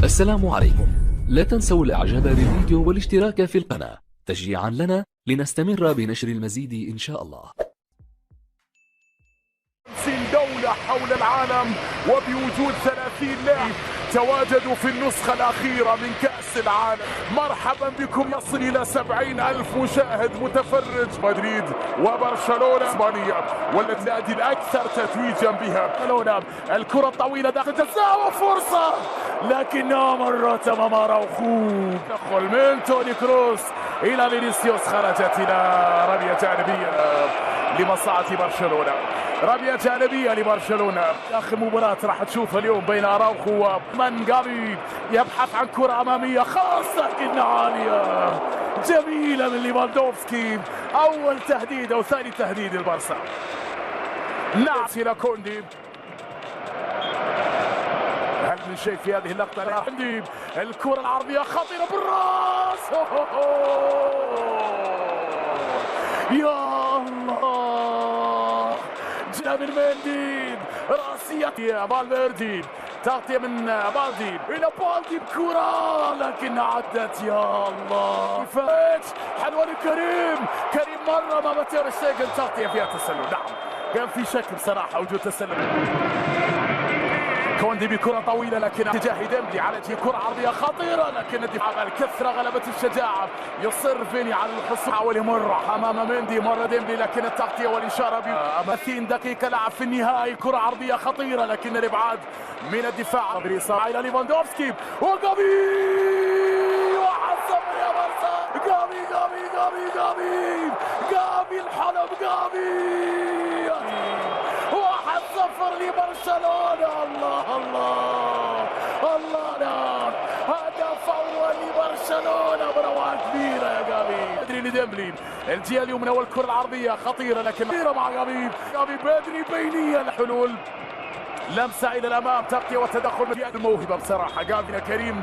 السلام عليكم. لا تنسوا الاعجاب بالفيديو والاشتراك في القناة تشجيعا لنا لنستمر بنشر المزيد ان شاء الله. 50 دولة حول العالم وبوجود 30 لاعب تواجدوا في النسخة الأخيرة من كأس العالم. مرحبا بكم. يصل إلى 70,000 مشاهد متفرج. مدريد وبرشلونة إسبانيا والنادي الأكثر تتويجا بها. برشلونة الكرة الطويلة داخل جزاء وفرصة لكنها مرت أمام أراوخو. تدخل من توني كروس إلى فينيسيوس، خرجت إلى رمية جانبية لمصلحة برشلونة. رمية جانبية لبرشلونة. آخر مباراة راح تشوفها اليوم بين أراوخو ومن جافي، يبحث عن كرة أمامية خاصة لكنها عالية جميلة من ليفاندوفسكي. أول تهديد أو ثاني تهديد البارسا. نعم إلى كوندي. هل من شيء في هذه اللقطة؟ كوندي الكرة العرضية خطيرة بالراس. يا الله، جاب المنديل راسية فالفيردي، تغطية من بالدي إلى بالدي بكرة لكن عدت. يا الله، حلوة لكريم. كريم مرة ما ماتير الشيخ، تغطية فيها تسلل. نعم كان في شك بصراحة وجود تسلل. كوندي بكرة طويلة لكن اتجاه ديمبلي على كرة عرضية خطيرة لكن الدفاع الكثرة غلبت الشجاعة. يصر فيني على الحصول، حاول يمر امام مندي، مر ديمبلي لكن التغطية والإشارة 30 دقيقة لعب في النهائي. كرة عرضية خطيرة لكن الإبعاد من الدفاع إلى ليفاندوفسكي وجافي. 1-0 يا بارسا. جافي الحلب. جافي 1-0 لبرشلونة. الله الله الله. نعم هدف أول لبرشلونة بروعة كبيرة يا جافي. بدري لديمبلي، الجهة اليمنى والكرة العرضية خطيرة لكن خطيرة مع جافي. بدري بينية الحلول، لمسة إلى الأمام، تغطية والتدخل من الموهبة بصراحة. جافي كريم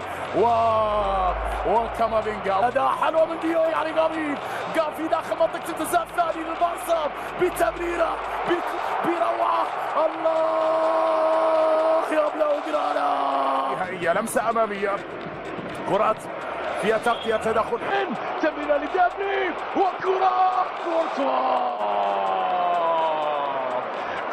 وكامافينجا. أداء حلوة من ديو يعني. جافي داخل منطقة الجزاء الثاني للبارسا بتمريرة بروعة. الله يا بلاوغرانا. نهائية، لمسة أمامية، كرات فيها تغطية، تدخل، تمريرة لديمبلي وكرة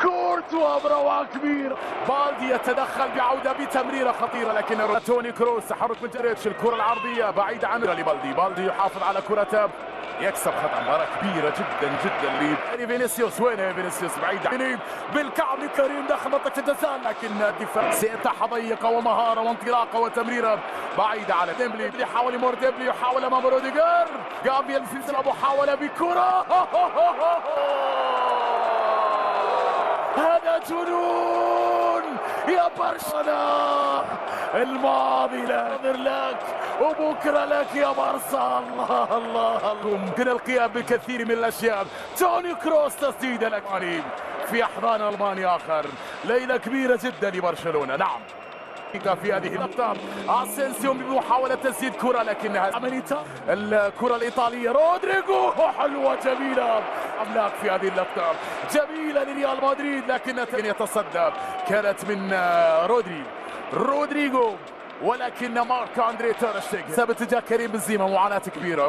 كورتوا بروعة كبيرة. بالدي يتدخل بعودة بتمريرة خطيرة لكن توني كروس تحرك من جريتش. الكرة العرضية بعيدة عن لبالدي. بالدي يحافظ على كرته، يكسب خطأ. مباراة كبيرة جدا جدا لفينيسيوس. وين فينيسيوس؟ بعيد بالكعب لكريم داخل منطقة الجزاء لكن الدفاع سيتاح ضيقة ومهارة وانطلاقة وتمريرة بعيدة على ديمبلي. حاول يمر ديمبلي، يحاول امام روديجر. جابي الفيزا محاولة بكرة. هذا جنون يا برشلونة. الماضي لا لك وبكره لك يا بارسا. الله الله. يمكن القيام بكثير من الاشياء. توني كروس تسديده لك في احضان الماني اخر. ليله كبيره جدا لبرشلونه. نعم في هذه اللقطة اسينسيو بمحاولة تسديد كرة لكنها عملية الكرة الإيطالية. رودريجو حلوة جميلة. أملاك في هذه اللقطة جميلة لريال مدريد لكن يتصدى، كانت من رودريجو ولكن مارك أندري تير شتيجن ثبت اتجاه كريم بنزيما. معاناة كبيرة.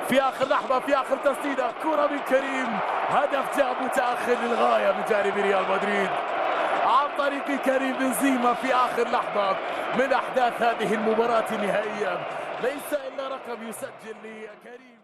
في آخر لحظة، في آخر تسديدة، كرة من كريم. هدف جاء متأخر للغاية من جانب ريال مدريد عن طريق كريم بنزيما في آخر لحظة من أحداث هذه المباراة النهائية. ليس إلا رقم يسجل لكريم.